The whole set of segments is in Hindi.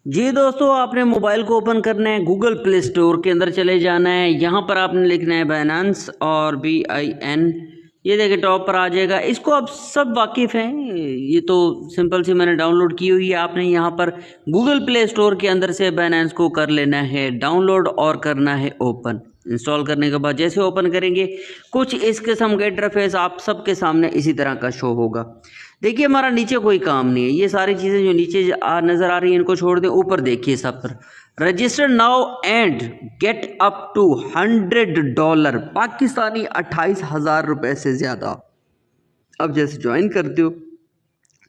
जी दोस्तों, आपने मोबाइल को ओपन करना है, गूगल प्ले स्टोर के अंदर चले जाना है। यहाँ पर आपने लिखना है बाइनेंस और BIN। ये देखिए टॉप पर आ जाएगा। इसको आप सब वाकिफ़ हैं, ये तो सिंपल सी मैंने डाउनलोड की हुई है। आपने यहाँ पर गूगल प्ले स्टोर के अंदर से बाइनेंस को कर लेना है डाउनलोड और करना है ओपन। इंस्टॉल करने के बाद जैसे ओपन करेंगे कुछ इस किस्म का इंटरफेस आप सबके सामने इसी तरह का शो होगा। देखिए हमारा नीचे कोई काम नहीं है, ये सारी चीज़ें जो नीचे नज़र आ रही हैं इनको छोड़ दें। ऊपर देखिए सब पर register now and get up to $100 Pakistani 28,000 रुपये से ज़्यादा। अब जैसे ज्वाइन करते हो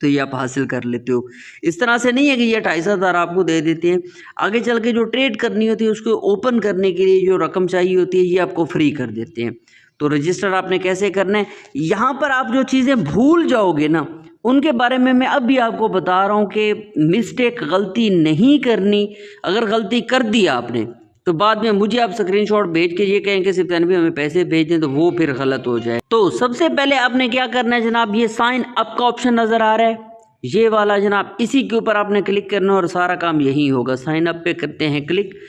तो ये आप हासिल कर लेते हो। इस तरह से नहीं है कि ये 28,000 आपको दे देते हैं। आगे चल के जो ट्रेड करनी होती है उसको ओपन करने के लिए जो रकम चाहिए होती है ये आपको फ्री कर देते हैं। तो रजिस्टर आपने कैसे करना है, यहाँ पर आप जो चीज़ें भूल जाओगे ना उनके बारे में मैं अब भी आपको बता रहा हूँ कि मिस्टेक गलती नहीं करनी। अगर गलती कर दी आपने तो बाद में मुझे आप स्क्रीनशॉट भेज के ये कहें कि सिर्फ भी हमें पैसे भेज दें तो वो फिर गलत हो जाए। तो सबसे पहले आपने क्या करना है जनाब, ये साइन अप का ऑप्शन नज़र आ रहा है ये वाला जनाब, इसी के ऊपर आपने क्लिक करना और सारा काम यही होगा। साइन अप पे करते हैं क्लिक।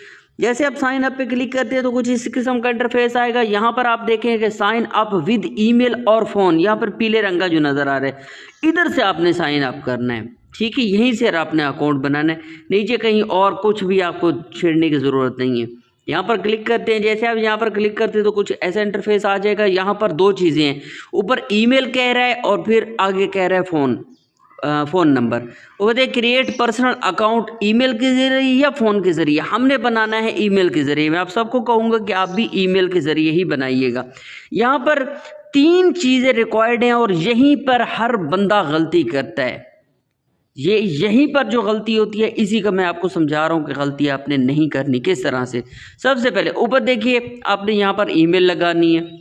जैसे आप साइन अप पे क्लिक करते हैं तो कुछ इस किस्म का इंटरफेस आएगा। यहाँ पर आप देखें कि साइन अप विद ईमेल और फ़ोन, यहाँ पर पीले रंग का जो नज़र आ रहा है इधर से आपने साइन अप करना है। ठीक है, यहीं से आपने अकाउंट बनाना है, नीचे कहीं और कुछ भी आपको छेड़ने की ज़रूरत नहीं है। यहाँ पर क्लिक करते हैं, जैसे आप यहाँ पर क्लिक करते हैं तो कुछ ऐसा इंटरफेस आ जाएगा। यहाँ पर दो चीज़ें हैं, ऊपर ईमेल कह रहा है और फिर आगे कह रहा है फ़ोन नंबर। वो कहते हैं क्रिएट पर्सनल अकाउंट ईमेल के ज़रिए या फ़ोन के ज़रिए। हमने बनाना है ईमेल के ज़रिए। मैं आप सबको कहूँगा कि आप भी ईमेल के ज़रिए ही बनाइएगा। यहाँ पर 3 चीज़ें रिक्वायर्ड हैं और यहीं पर हर बंदा गलती करता है। ये यहीं पर जो गलती होती है इसी का मैं आपको समझा रहा हूँ कि गलती आपने नहीं करनी। किस तरह से, सबसे पहले ऊपर देखिए आपने यहाँ पर ईमेल लगानी है।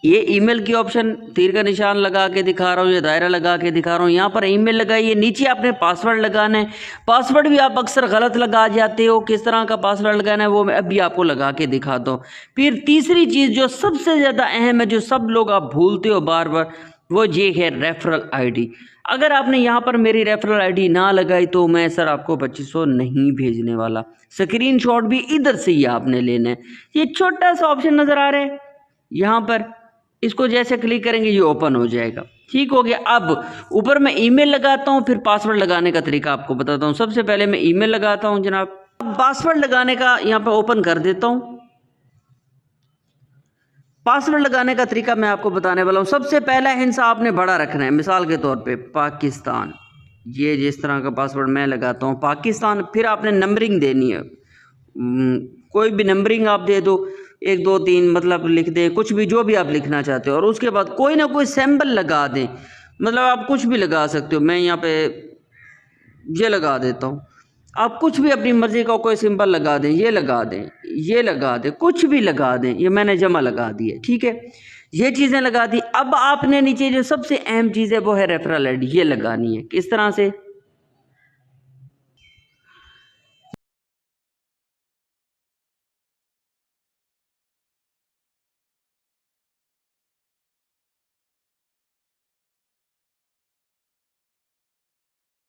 ये ईमेल की ऑप्शन तीर का निशान लगा के दिखा रहा हूँ, ये दायरा लगा के दिखा रहा हूँ। यहाँ पर ईमेल लगाइए, नीचे आपने पासवर्ड लगाना है। पासवर्ड भी आप अक्सर गलत लगा जाते हो, किस तरह का पासवर्ड लगाना है वो मैं अभी आपको लगा के दिखाता हूँ। फिर तीसरी चीज़ जो सबसे ज़्यादा अहम है, जो सब लोग आप भूलते हो बार बार, वो ये है रेफरल ID। अगर आपने यहाँ पर मेरी रेफरल ID ना लगाई तो मैं सर आपको 2500 नहीं भेजने वाला। स्क्रीनशॉट भी इधर से ही आपने लेना है। ये छोटा सा ऑप्शन नज़र आ रहा है यहाँ पर, इसको जैसे क्लिक करेंगे ये ओपन हो जाएगा। ठीक हो गया। अब ऊपर मैं ईमेल लगाता हूँ, फिर पासवर्ड लगाने का तरीका आपको बताता हूँ। सबसे पहले मैं ईमेल लगाता हूँ जनाब। अब पासवर्ड लगाने का यहाँ पे ओपन कर देता हूँ। पासवर्ड लगाने का तरीका मैं आपको बताने वाला हूँ। सबसे पहला हिस्सा आपने बड़ा रखना है, मिसाल के तौर पे पाकिस्तान। ये जिस तरह का पासवर्ड मैं लगाता हूँ पाकिस्तान, फिर आपने नंबरिंग देनी है। कोई भी नंबरिंग आप दे दो, 1 2 3 मतलब लिख दें, कुछ भी जो भी आप लिखना चाहते हो। और उसके बाद कोई ना कोई सिंबल लगा दें, मतलब आप कुछ भी लगा सकते हो। मैं यहाँ पे ये लगा देता हूँ, आप कुछ भी अपनी मर्ज़ी का कोई सिंबल लगा दें, ये लगा दें, ये लगा दें, कुछ भी लगा दें। ये मैंने जमा लगा दी है, ठीक है, ये चीज़ें लगा दी। अब आपने नीचे जो सबसे अहम चीज़ है वो है रेफरल ID, ये लगानी है। किस तरह से,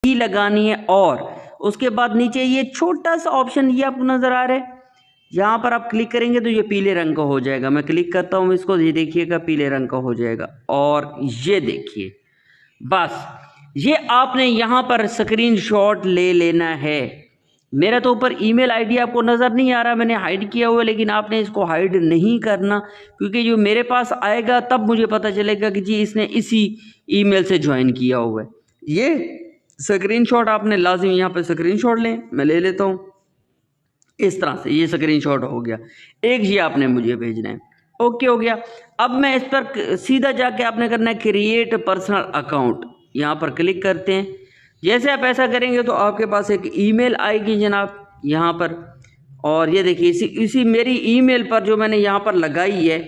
ही लगानी है। और उसके बाद नीचे ये छोटा सा ऑप्शन ये आपको नज़र आ रहा है, यहाँ पर आप क्लिक करेंगे तो ये पीले रंग का हो जाएगा। मैं क्लिक करता हूँ इसको, ये देखिएगा पीले रंग का हो जाएगा। और ये देखिए बस ये आपने यहाँ पर स्क्रीनशॉट ले लेना है। मेरा तो ऊपर ईमेल ID आपको नज़र नहीं आ रहा, मैंने हाइड किया हुआ है, लेकिन आपने इसको हाइड नहीं करना, क्योंकि जो मेरे पास आएगा तब मुझे पता चलेगा कि जी इसने इसी ईमेल से ज्वाइन किया हुआ है। ये स्क्रीनशॉट आपने लाजिम यहाँ पे स्क्रीनशॉट लें, मैं ले लेता हूँ इस तरह से। ये स्क्रीनशॉट हो गया, एक ये आपने मुझे भेजना है। ओके हो गया। अब मैं इस पर सीधा जाके आपने करना है क्रिएट पर्सनल अकाउंट, यहाँ पर क्लिक करते हैं। जैसे आप ऐसा करेंगे तो आपके पास एक ईमेल आएगी जनाब यहाँ पर। और ये देखिए इसी मेरी ईमेल पर जो मैंने यहाँ पर लगाई है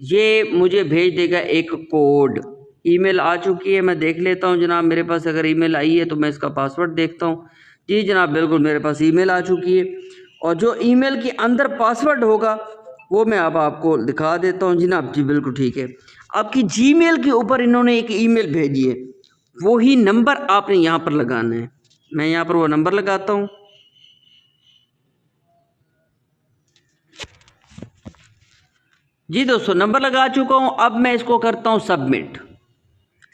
ये मुझे भेज देगा एक कोड। ईमेल आ चुकी है, मैं देख लेता हूँ जनाब मेरे पास अगर ईमेल आई है तो मैं इसका पासवर्ड देखता हूँ। जी जनाब बिल्कुल मेरे पास ईमेल आ चुकी है। और जो ईमेल के अंदर पासवर्ड होगा वो मैं अब आपको दिखा देता हूँ जनाब। जी बिल्कुल ठीक है, आपकी जीमेल के ऊपर इन्होंने एक ईमेल भेजी है, वही नंबर आपने यहाँ पर लगाना है। मैं यहाँ पर वो नंबर लगाता हूँ। जी दोस्तों, नंबर लगा चुका हूँ। अब मैं इसको करता हूँ सबमिट।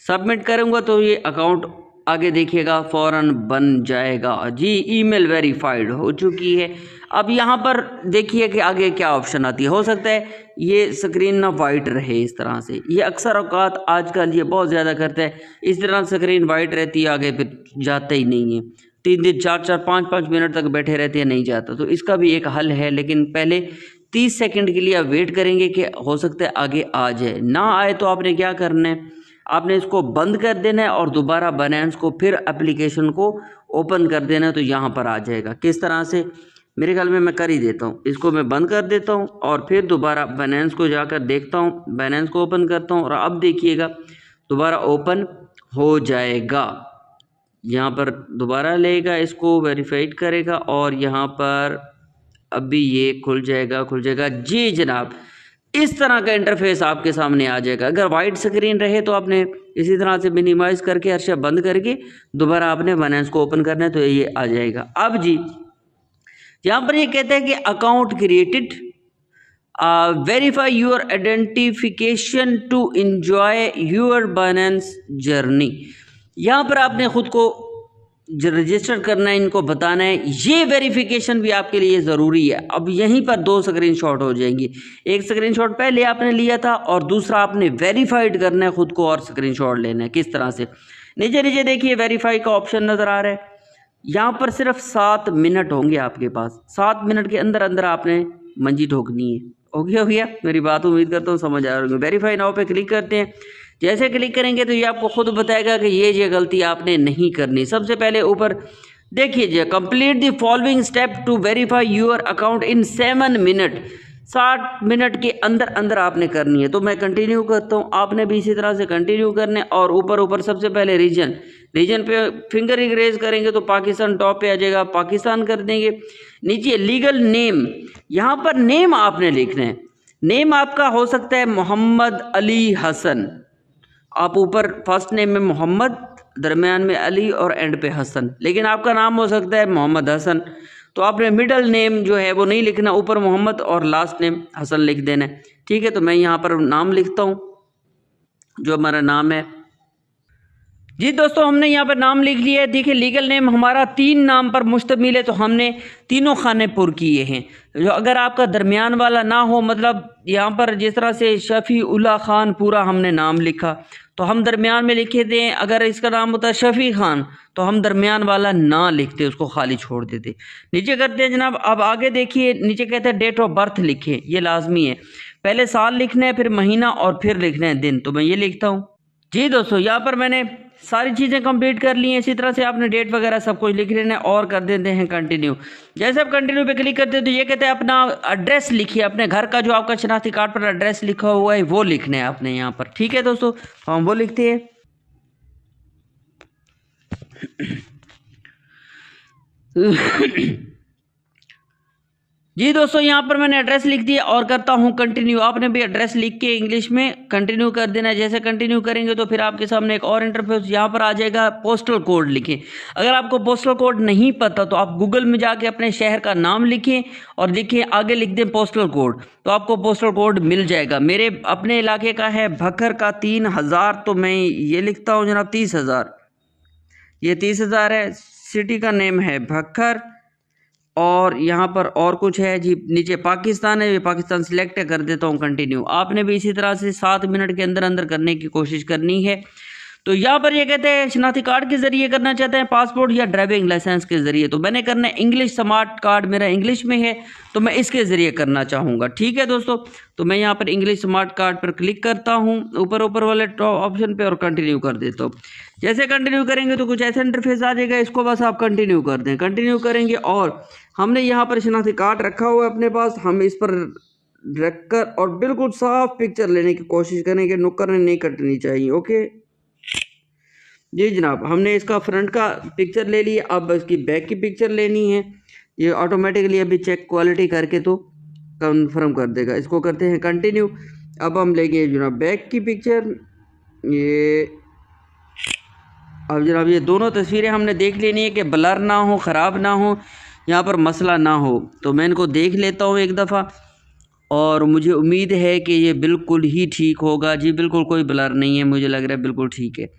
सबमिट करूँगा तो ये अकाउंट आगे देखिएगा फ़ौरन बन जाएगा। जी, ईमेल वेरीफाइड हो चुकी है। अब यहाँ पर देखिए कि आगे क्या ऑप्शन आती है। हो सकता है ये स्क्रीन ना वाइट रहे इस तरह से। ये अक्सर औकात आजकल ये बहुत ज़्यादा करता है, इस तरह स्क्रीन वाइट रहती है, आगे फिर जाता ही नहीं है। 3-3, 4-4, 5-5 मिनट तक बैठे रहते हैं, नहीं जाता। तो इसका भी एक हल है, लेकिन पहले 30 सेकंड के लिए आप वेट करेंगे कि हो सकता है आगे आ जाए। ना आए तो आपने क्या करना है, आपने इसको बंद कर देना है और दोबारा बाइनेंस को फिर एप्लीकेशन को ओपन कर देना है, तो यहाँ पर आ जाएगा। किस तरह से, मेरे ख्याल में मैं कर ही देता हूँ। इसको मैं बंद कर देता हूँ और फिर दोबारा बाइनेंस को जाकर देखता हूँ, बाइनेंस को ओपन करता हूँ और अब देखिएगा दोबारा ओपन हो जाएगा। यहाँ पर दोबारा लेगा, इसको वेरीफाइड करेगा और यहाँ पर अभी ये खुल जाएगा। जी जनाब, इस तरह का इंटरफेस आपके सामने आ जाएगा। अगर वाइट स्क्रीन रहे तो आपने इसी तरह से मिनिमाइज करके हर शय बंद करके दोबारा आपने बाइनेंस को ओपन करना है, तो ये आ जाएगा। अब जी यहाँ पर ये कहते हैं कि account created, verify your identification to enjoy your Binance journey. यहाँ पर आपने खुद को रजिस्टर करना है, इनको बताना है। ये वेरिफिकेशन भी आपके लिए ज़रूरी है। अब यहीं पर 2 स्क्रीनशॉट हो जाएंगी। एक स्क्रीनशॉट पहले आपने लिया था और दूसरा आपने वेरीफाइड करना है खुद को और स्क्रीनशॉट लेना है। किस तरह से, नीचे नीचे देखिए वेरीफाई का ऑप्शन नज़र आ रहा है। यहाँ पर सिर्फ 7 मिनट होंगे आपके पास। 7 मिनट के अंदर अंदर आपने मंजी ठोकनी है। हो गया मेरी बात, उम्मीद करता हूँ समझ आ रही है। वेरीफाई नाउ पे क्लिक करते हैं। जैसे क्लिक करेंगे तो ये आपको खुद बताएगा कि ये गलती आपने नहीं करनी। सबसे पहले ऊपर देखिए, complete the following step to verify your account in 7 minute. 60 minute के अंदर अंदर आपने करनी है। तो मैं कंटिन्यू करता हूँ, आपने भी इसी तरह से कंटिन्यू करने। और ऊपर सबसे पहले रीजन पे फिंगर रेज करेंगे तो पाकिस्तान टॉप पे आ जाएगा, पाकिस्तान कर देंगे। नीचे लीगल नेम, यहाँ पर नेम आपने लिखना है। नेम आपका हो सकता है मोहम्मद अली हसन। आप ऊपर फर्स्ट नेम में मोहम्मद, दरमियान में अली और एंड पे हसन, लेकिन आपका नाम हो सकता है मोहम्मद हसन। तो आपने मिडल नेम जो है वो नहीं लिखना, ऊपर मोहम्मद और लास्ट नेम हसन लिख देना है। ठीक है, तो मैं यहाँ पर नाम लिखता हूँ जो हमारा नाम है। जी दोस्तों, हमने यहाँ पर नाम लिख लिया है। देखिए, लीगल नेम हमारा 3 नाम पर मुश्तमिल है, तो हमने तीनों खाने पुर किए हैं। जो अगर आपका दरमियान वाला ना हो, मतलब यहाँ पर जिस तरह से शफ़ी उल्ला खान पूरा हमने नाम लिखा, तो हम दरमियान में लिखे दें। अगर इसका नाम होता है शफ़ी खान तो हम दरमियान वाला ना लिखते, उसको खाली छोड़ देते। नीचे करते हैं जनाब। अब आगे देखिए, नीचे कहते हैं डेट ऑफ बर्थ लिखें, ये लाजमी है। पहले साल लिखना है, फिर महीना और फिर लिखना है दिन। तो मैं ये लिखता हूँ। जी दोस्तों, यहाँ पर मैंने सारी चीज़ें कंप्लीट कर ली हैं। इसी तरह से आपने डेट वगैरह सब कुछ लिख लेना है और कर देते हैं कंटिन्यू। जैसे आप कंटिन्यू पे क्लिक करते हैं तो ये कहते हैं अपना एड्रेस लिखिए, अपने घर का जो आपका शनाख्ती कार्ड पर एड्रेस लिखा हुआ है वो लिखना है आपने यहाँ पर। ठीक है दोस्तों, हम वो लिखते हैं। जी दोस्तों, यहाँ पर मैंने एड्रेस लिख दिया और करता हूँ कंटिन्यू। आपने भी एड्रेस लिख के इंग्लिश में कंटिन्यू कर देना है। जैसे कंटिन्यू करेंगे तो फिर आपके सामने एक और इंटरफेस यहाँ पर आ जाएगा। पोस्टल कोड लिखें। अगर आपको पोस्टल कोड नहीं पता तो आप गूगल में जाके अपने शहर का नाम लिखें और लिखें, आगे लिख दें पोस्टल कोड, तो आपको पोस्टल कोड मिल जाएगा। मेरे अपने इलाके का है भक्खर का 3000, तो मैं ये लिखता हूँ जनाब 30,000। ये 30,000 है। सिटी का नेम है भक्खर और यहाँ पर और कुछ है जी, नीचे पाकिस्तान है, ये पाकिस्तान सिलेक्ट कर देता हूँ कंटिन्यू। आपने भी इसी तरह से 7 मिनट के अंदर अंदर करने की कोशिश करनी है। तो यहाँ पर ये कहते हैं शनाख्ती कार्ड के ज़रिए करना चाहते हैं, पासपोर्ट या ड्राइविंग लाइसेंस के ज़रिए। तो मैंने करना है इंग्लिश स्मार्ट कार्ड, मेरा इंग्लिश में है तो मैं इसके ज़रिए करना चाहूँगा। ठीक है दोस्तों, तो मैं यहाँ पर इंग्लिश स्मार्ट कार्ड पर क्लिक करता हूँ ऊपर वाले टॉप ऑप्शन पे और कंटिन्यू कर देता हूँ। जैसे कंटिन्यू करेंगे तो कुछ ऐसा इंटरफेस आ जाएगा, इसको बस आप कंटिन्यू कर दें। कंटिन्यू करेंगे और हमने यहाँ पर शनाख्ती कार्ड रखा हुआ है अपने पास, हम इस पर रखकर और बिल्कुल साफ पिक्चर लेने की कोशिश करेंगे, नुक्कड़ नहीं कटनी चाहिए। ओके जी जनाब, हमने इसका फ्रंट का पिक्चर ले लिया, अब इसकी बैक की पिक्चर लेनी है। ये ऑटोमेटिकली अभी चेक क्वालिटी करके तो कंफर्म कर देगा। इसको करते हैं कंटिन्यू। अब हम लेंगे जनाब बैक की पिक्चर। ये अब जनाब ये दोनों तस्वीरें हमने देख लेनी है कि ब्लर ना हो, ख़राब ना हो, यहाँ पर मसला ना हो। तो मैं इनको देख लेता हूँ एक दफ़ा और मुझे उम्मीद है कि ये बिल्कुल ही ठीक होगा जी, बिल्कुल कोई ब्लर नहीं है, मुझे लग रहा है बिल्कुल ठीक है।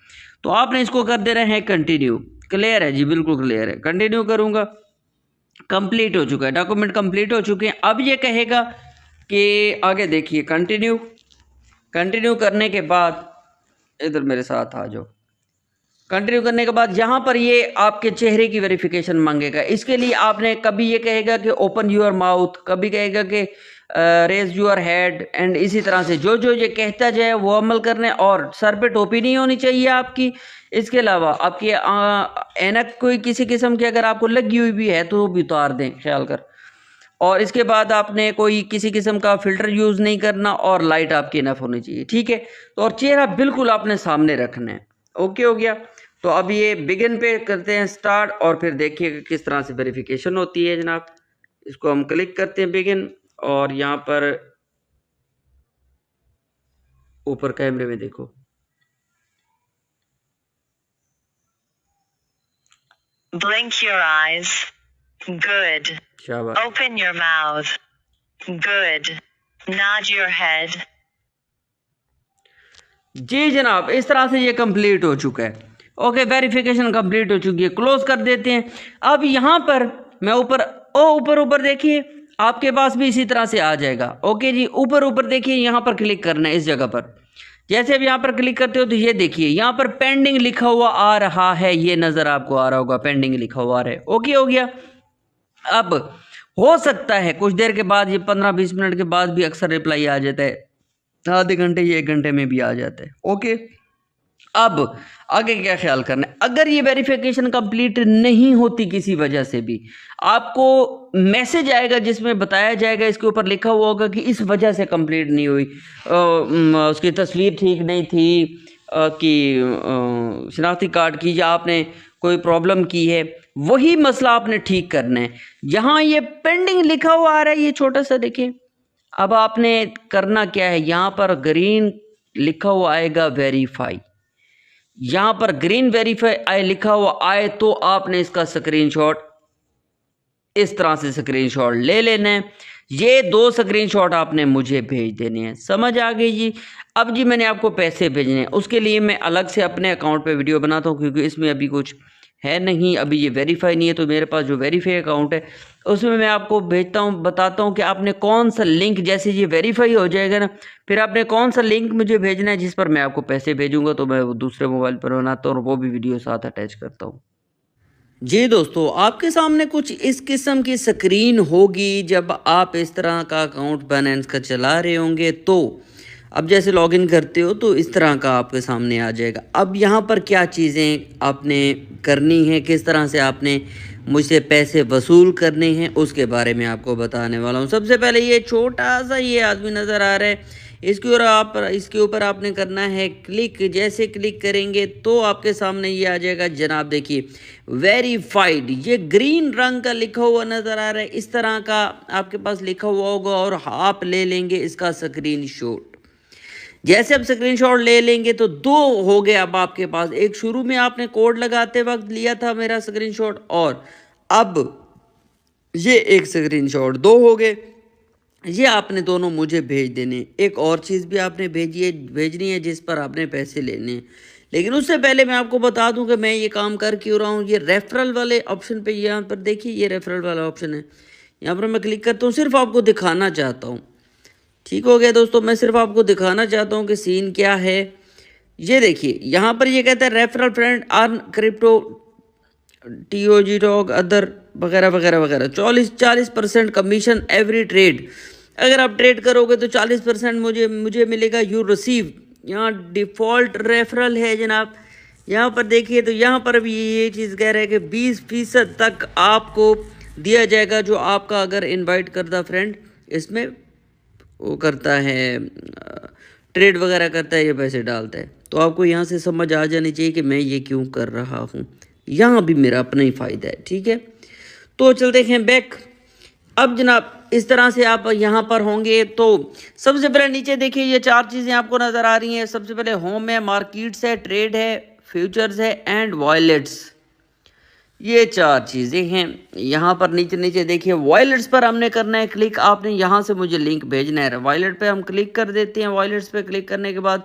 तो आपने इसको कर देना है कंटिन्यू। क्लियर है जी, बिल्कुल क्लियर है। कंटिन्यू करूँगा, कंप्लीट हो चुका है, डॉक्यूमेंट कंप्लीट हो चुके हैं। अब ये कहेगा कि आगे देखिए कंटिन्यू। कंटिन्यू करने के बाद इधर मेरे साथ आ जाओ। कंटिन्यू करने के बाद यहाँ पर ये आपके चेहरे की वेरिफिकेशन मांगेगा। इसके लिए आपने कभी ये कहेगा कि ओपन योर माउथ, कभी कहेगा कि रेज योर हेड, एंड इसी तरह से जो जो ये कहता जाए वो अमल करने। और सर पे टोपी नहीं होनी चाहिए आपकी। इसके अलावा आपकी ऐनक कोई किसी किस्म की अगर आपको लगी हुई भी है तो वो भी उतार दें ख्याल कर। और इसके बाद आपने कोई किसी किस्म का फ़िल्टर यूज़ नहीं करना और लाइट आपकी इनफ होनी चाहिए, ठीक है। तो और चेहरा बिल्कुल आपने सामने रखना है। ओके हो गया। तो अब ये बिगिन पे करते हैं स्टार्ट, और फिर देखिएगा किस तरह से वेरिफिकेशन होती है जनाब। इसको हम क्लिक करते हैं बिगिन, और यहाँ पर ऊपर कैमरे में देखो, Blink your eyes. Good. शाबाश। Open your mouth. Good. Nod your head. जी जनाब, इस तरह से ये कंप्लीट हो चुका है। ओके, वेरिफिकेशन कंप्लीट हो चुकी है, क्लोज कर देते हैं। अब यहाँ पर मैं ऊपर ऊपर ऊपर देखिए, आपके पास भी इसी तरह से आ जाएगा। ओके जी, ऊपर ऊपर देखिए, यहाँ पर क्लिक करना है इस जगह पर। जैसे अब यहाँ पर क्लिक करते हो तो ये देखिए यहाँ पर पेंडिंग लिखा हुआ आ रहा है, ये नज़र आपको आ रहा होगा, पेंडिंग लिखा हुआ आ रहा है। ओके हो गया। अब हो सकता है कुछ देर के बाद, ये 15-20 मिनट के बाद भी अक्सर रिप्लाई आ जाता है, आधे घंटे या 1 घंटे में भी आ जाता है। ओके, अब आगे क्या ख्याल करना है। अगर ये वेरिफिकेशन कंप्लीट नहीं होती किसी वजह से भी, आपको मैसेज आएगा जिसमें बताया जाएगा, इसके ऊपर लिखा हुआ होगा कि इस वजह से कंप्लीट नहीं हुई, उसकी तस्वीर ठीक नहीं थी, कि शनाख्ती कार्ड की, या आपने कोई प्रॉब्लम की है, वही मसला आपने ठीक करना है। यहाँ ये पेंडिंग लिखा हुआ आ रहा है, ये छोटा सा देखिए। अब आपने करना क्या है, यहाँ पर ग्रीन लिखा हुआ आएगा वेरीफाई। यहाँ पर ग्रीन वेरीफाई आए लिखा हुआ आए तो आपने इसका स्क्रीनशॉट इस तरह से स्क्रीनशॉट ले लेना है। ये 2 स्क्रीनशॉट आपने मुझे भेज देने हैं। समझ आ गई जी। अब जी मैंने आपको पैसे भेजने हैं, उसके लिए मैं अलग से अपने अकाउंट पे वीडियो बनाता हूँ, क्योंकि इसमें अभी कुछ है नहीं, अभी ये वेरीफाई नहीं है। तो मेरे पास जो वेरीफाई अकाउंट है उसमें मैं आपको भेजता हूँ, बताता हूँ कि आपने कौन सा लिंक, जैसे ये वेरीफाई हो जाएगा ना, फिर आपने कौन सा लिंक मुझे भेजना है जिस पर मैं आपको पैसे भेजूँगा। तो मैं वो दूसरे मोबाइल पर बनाता हूँ और वो भी वीडियो साथ अटैच करता हूँ। जी दोस्तों, आपके सामने कुछ इस किस्म की स्क्रीन होगी जब आप इस तरह का अकाउंट बाइनेंस का चला रहे होंगे। तो अब जैसे लॉगिन करते हो तो इस तरह का आपके सामने आ जाएगा। अब यहाँ पर क्या चीज़ें आपने करनी है, किस तरह से आपने मुझसे पैसे वसूल करने हैं, उसके बारे में आपको बताने वाला हूँ। सबसे पहले ये छोटा सा ये आदमी नज़र आ रहा है, इसके ऊपर आपने करना है क्लिक। जैसे क्लिक करेंगे तो आपके सामने ये आ जाएगा जनाब, देखिए वेरीफाइड, ये ग्रीन रंग का लिखा हुआ नज़र आ रहा है। इस तरह का आपके पास लिखा हुआ होगा और आप ले लेंगे इसका स्क्रीनशॉट। जैसे अब स्क्रीनशॉट ले लेंगे तो 2 हो गए अब आपके पास। एक शुरू में आपने कोड लगाते वक्त लिया था मेरा स्क्रीनशॉट, और अब ये एक स्क्रीनशॉट 2 हो गए। ये आपने दोनों मुझे भेज देने। एक और चीज़ भी आपने भेजनी है जिस पर आपने पैसे लेने हैं। लेकिन उससे पहले मैं आपको बता दूं कि मैं ये काम कर क्यों रहा हूँ। ये रेफरल वाले ऑप्शन पे यहाँ पर देखिए, ये रेफरल वाला ऑप्शन है, यहाँ पर मैं क्लिक करता हूँ। सिर्फ आपको दिखाना चाहता हूँ, ठीक हो गया दोस्तों, मैं सिर्फ आपको दिखाना चाहता हूँ कि सीन क्या है। ये देखिए यहाँ पर ये कहता है referral friend earn crypto TOG talk other वगैरह वगैरह वगैरह। 40% कमीशन एवरी ट्रेड। अगर आप ट्रेड करोगे तो 40% मुझे मिलेगा। यू रिसीव, यहाँ डिफ़ॉल्ट रेफरल है जनाब। यहाँ पर देखिए तो यहाँ पर भी ये चीज़ कह रहा है कि 20% तक आपको दिया जाएगा, जो आपका अगर इनवाइट करता फ्रेंड इसमें वो करता है, ट्रेड वगैरह करता है, ये पैसे डालता है। तो आपको यहाँ से समझ आ जानी चाहिए कि मैं ये क्यों कर रहा हूँ। यहाँ भी मेरा अपना ही फ़ायदा है, ठीक है। तो चलते हैं बैक। अब जनाब इस तरह से आप यहाँ पर होंगे तो सबसे पहले नीचे देखिए ये 4 चीज़ें आपको नज़र आ रही हैं। सबसे पहले होम है, मार्केट्स है, ट्रेड है, फ्यूचर्स है एंड वॉलेट्स। ये 4 चीज़ें हैं। यहाँ पर नीचे नीचे देखिए वॉलेट्स पर हमने करना है क्लिक। आपने यहाँ से मुझे लिंक भेजना है, वॉलेट पे हम क्लिक कर देते हैं। वॉलेट्स पे क्लिक करने के बाद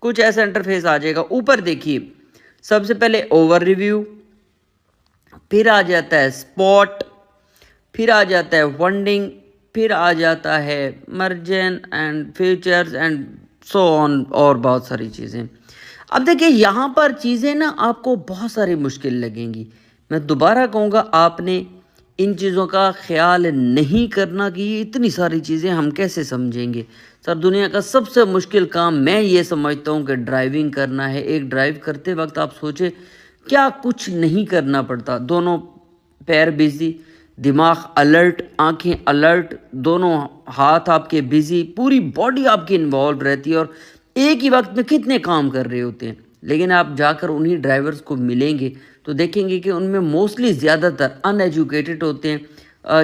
कुछ ऐसा इंटरफेस आ जाएगा। ऊपर देखिए सबसे पहले ओवर रिव्यू, फिर आ जाता है स्पॉट, फिर आ जाता है फंडिंग, फिर आ जाता है merger and futures and so on और बहुत सारी चीज़ें। अब देखिए यहाँ पर चीज़ें ना आपको बहुत सारी मुश्किल लगेंगी। मैं दोबारा कहूँगा आपने इन चीज़ों का ख्याल नहीं करना कि ये इतनी सारी चीज़ें हम कैसे समझेंगे। सर दुनिया का सबसे मुश्किल काम मैं ये समझता हूँ कि ड्राइविंग करना है। एक ड्राइव करते वक्त आप सोचे क्या कुछ नहीं करना पड़ता, दोनों पैर बिजी, दिमाग अलर्ट, आंखें अलर्ट, दोनों हाथ आपके बिजी, पूरी बॉडी आपकी इन्वॉल्व रहती है और एक ही वक्त में कितने काम कर रहे होते हैं। लेकिन आप जाकर उन्हीं ड्राइवर्स को मिलेंगे तो देखेंगे कि उनमें मोस्टली ज़्यादातर अनएजुकेटेड होते हैं,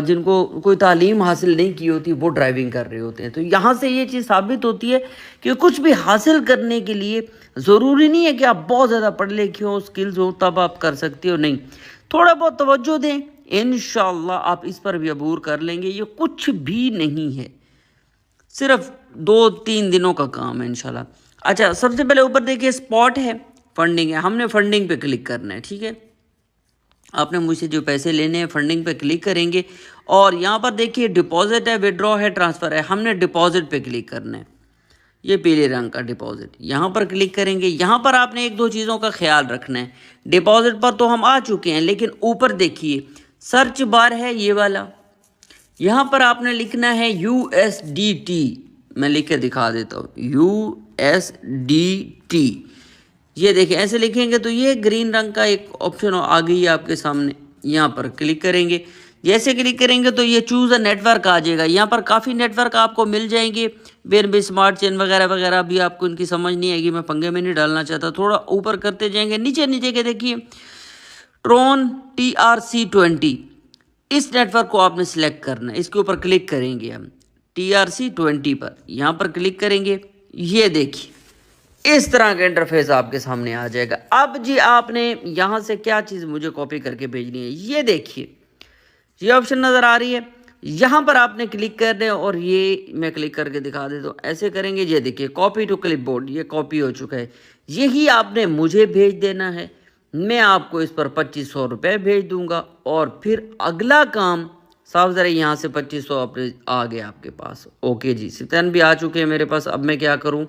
जिनको कोई तालीम हासिल नहीं की होती, वो ड्राइविंग कर रहे होते हैं। तो यहाँ से ये चीज़ साबित होती है कि कुछ भी हासिल करने के लिए ज़रूरी नहीं है कि आप बहुत ज़्यादा पढ़े लिखे हो, स्किल्स हो, तब आप कर सकते हो। नहीं, थोड़ा बहुत तवज्जो दें, इंशाअल्लाह आप इस पर भी अबूर कर लेंगे। ये कुछ भी नहीं है, सिर्फ 2-3 दिनों का काम है इंशाल्लाह। अच्छा, सबसे पहले ऊपर देखिए स्पॉट है, फंडिंग है। हमने फंडिंग पे क्लिक करना है, ठीक है। आपने मुझसे जो पैसे लेने हैं फंडिंग पे क्लिक करेंगे और यहाँ पर देखिए डिपॉजिट है, विड्रॉ है, ट्रांसफ़र है। हमने डिपॉजिट पे क्लिक करना है, ये पीले रंग का डिपॉजिट, यहाँ पर क्लिक करेंगे। यहाँ पर आपने 1-2 चीज़ों का ख्याल रखना है। डिपॉजिट पर तो हम आ चुके हैं, लेकिन ऊपर देखिए सर्च बार है ये वाला, यहाँ पर आपने लिखना है USDT। मैं लिख के दिखा देता हूँ, USDT। ये देखिए ऐसे लिखेंगे तो ये ग्रीन रंग का एक ऑप्शन आ गई है आपके सामने। यहाँ पर क्लिक करेंगे, जैसे क्लिक करेंगे तो ये चूज़ अ नेटवर्क आ जाएगा। यहाँ पर काफ़ी नेटवर्क आपको मिल जाएंगे, BNB स्मार्ट चेन वगैरह वगैरह भी आपको इनकी समझ नहीं आएगी, मैं पंगे में नहीं डालना चाहता। थोड़ा ऊपर करते जाएंगे, नीचे नीचे के देखिए ट्रोन TRC20, इस नेटवर्क को आपने सिलेक्ट करना है। इसके ऊपर क्लिक करेंगे हम TRC20 पर, यहाँ पर क्लिक करेंगे। ये देखिए इस तरह का इंटरफेस आपके सामने आ जाएगा। अब जी आपने यहाँ से क्या चीज़ मुझे कॉपी करके भेजनी है, ये देखिए ये ऑप्शन नज़र आ रही है, यहाँ पर आपने क्लिक करना है और ये मैं क्लिक करके दिखा देता हूँ। ऐसे करेंगे, ये देखिए कॉपी टू क्लिपबोर्ड, ये कॉपी हो चुका है। यही आपने मुझे भेज देना है, मैं आपको इस पर 2500 रुपये भेज दूंगा और फिर अगला काम साफ ज़रा यहाँ से 2500 अपने आ गया आपके पास। ओके जी, 7 भी आ चुके हैं मेरे पास। अब मैं क्या करूँ,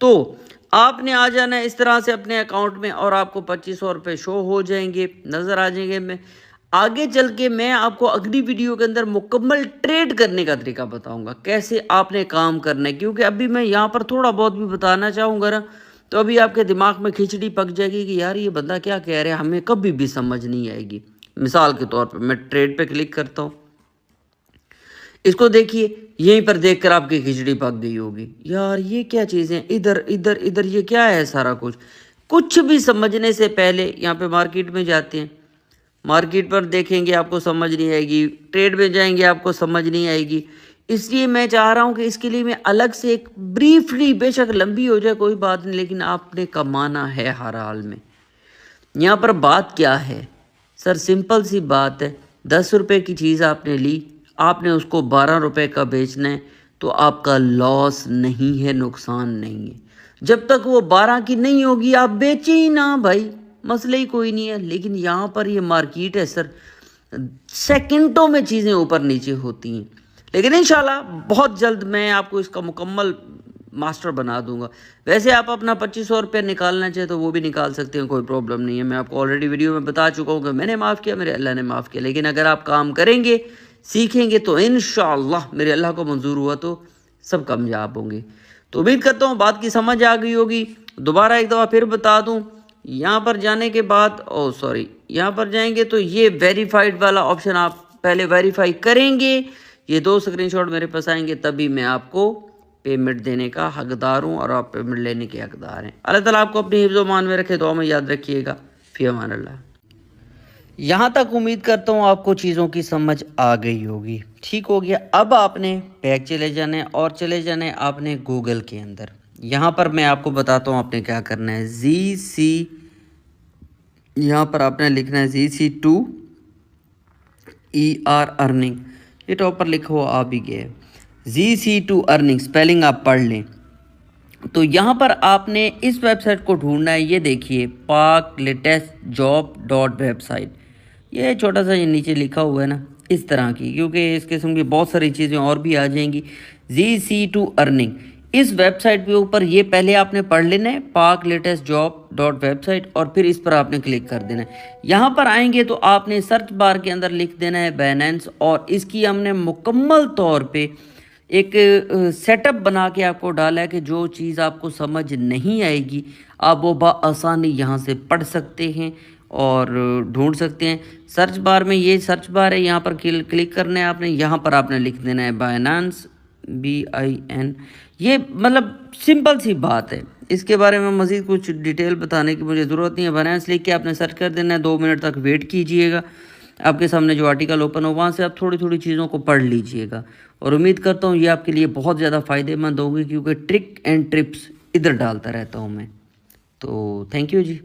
तो आपने आ जाना है इस तरह से अपने अकाउंट में और आपको 2500 रुपये शो हो जाएंगे, नज़र आ जाएंगे। मैं आगे चल के मैं आपको अगली वीडियो के अंदर मुकम्मल ट्रेड करने का तरीका बताऊंगा, कैसे आपने काम करना है। क्योंकि अभी मैं यहाँ पर थोड़ा बहुत भी बताना चाहूँगा ना, तो अभी आपके दिमाग में खिचड़ी पक जाएगी कि यार ये बंदा क्या कह रहा है, हमें कभी भी समझ नहीं आएगी। मिसाल के तौर पर मैं ट्रेड पे क्लिक करता हूँ, इसको देखिए, यहीं पर देखकर आपकी खिचड़ी पक गई होगी, यार ये क्या चीज़ें, इधर इधर इधर ये क्या है सारा कुछ। कुछ भी समझने से पहले यहाँ पे मार्केट में जाते हैं, मार्केट पर देखेंगे आपको समझ नहीं आएगी, ट्रेड में जाएंगे आपको समझ नहीं आएगी। इसलिए मैं चाह रहा हूँ कि इसके लिए मैं अलग से एक ब्रीफली, बेशक लंबी हो जाए कोई बात नहीं, लेकिन आपने कमाना है हर हाल में। यहाँ पर बात क्या है सर, सिंपल सी बात है, 10 रुपये की चीज़ आपने ली, आपने उसको 12 रुपये का बेचना है, तो आपका लॉस नहीं है, नुकसान नहीं है। जब तक वो 12 की नहीं होगी आप बेचे ही ना भाई, मसला ही कोई नहीं है। लेकिन यहाँ पर ये मार्केट है सर, सेकंडों में चीज़ें ऊपर नीचे होती हैं। लेकिन इंशाल्लाह बहुत जल्द मैं आपको इसका मुकम्मल मास्टर बना दूंगा। वैसे आप अपना 2500 रुपये निकालना चाहे तो वो भी निकाल सकते हैं, कोई प्रॉब्लम नहीं है। मैं आपको ऑलरेडी वीडियो में बता चुका हूँ कि मैंने माफ़ किया, मेरे अल्लाह ने माफ़ किया। लेकिन अगर आप काम करेंगे, सीखेंगे, तो इंशाअल्लाह मेरे अल्लाह को मंजूर हुआ तो सब कामयाब होंगे। तो उम्मीद करता हूँ बात की समझ आ गई होगी। दोबारा एक दफ़ा फिर बता दूँ, यहाँ पर जाने के बाद यहाँ पर जाएंगे तो ये वेरीफाइड वाला ऑप्शन आप पहले वेरीफाई करेंगे। ये 2 स्क्रीनशॉट मेरे पास आएंगे, तभी मैं आपको पेमेंट देने का हकदार हूँ और आप पेमेंट लेने के हकदार हैं। अल्लाह ताला आपको अपनी हिफ्ज़ मान में रखे, दुआ में याद रखिएगा। फ़ी अमान अल्लाह। यहाँ तक उम्मीद करता हूँ आपको चीज़ों की समझ आ गई होगी। ठीक हो गया, अब आपने बैक चले जाना है और चले जाना है आपने गूगल के अंदर। यहाँ पर मैं आपको बताता हूँ आपने क्या करना है। यहाँ पर आपने लिखना है ZC2 ER अर्निंग, ये टॉप पर लिखा हुआ आ भी गया है। ZC2 अर्निंग स्पेलिंग आप पढ़ लें। तो यहाँ पर आपने इस वेबसाइट को ढूंढना है। ये देखिए PARKLatestJob.website, ये छोटा सा ये नीचे लिखा हुआ है ना, इस तरह की, क्योंकि इस किस्म की बहुत सारी चीज़ें और भी आ जाएंगी। ZC2 अर्निंग, इस वेबसाइट के ऊपर ये पहले आपने पढ़ लेना है PARKLatestJob.website, और फिर इस पर आपने क्लिक कर देना है। यहाँ पर आएंगे तो आपने सर्च बार के अंदर लिख देना है Binance, और इसकी हमने मुकम्मल तौर पे एक सेटअप बना के आपको डाला है कि जो चीज़ आपको समझ नहीं आएगी आप वो आसानी यहाँ से पढ़ सकते हैं और ढूंढ सकते हैं। सर्च बार में ये सर्च बार है, यहाँ पर क्लिक करना है आपने। यहाँ पर आपने लिख देना है Binance BIN। ये मतलब सिंपल सी बात है, इसके बारे में मज़ीद कुछ डिटेल बताने की मुझे ज़रूरत नहीं है। Binance लिख के आपने सर्च कर देना है, 2 मिनट तक वेट कीजिएगा, आपके सामने जो आर्टिकल ओपन हो वहाँ से आप थोड़ी थोड़ी चीज़ों को पढ़ लीजिएगा। और उम्मीद करता हूँ ये आपके लिए बहुत ज़्यादा फ़ायदेमंद होगी, क्योंकि ट्रिक एंड ट्रिप्स इधर डालता रहता हूँ मैं। तो थैंक यू जी।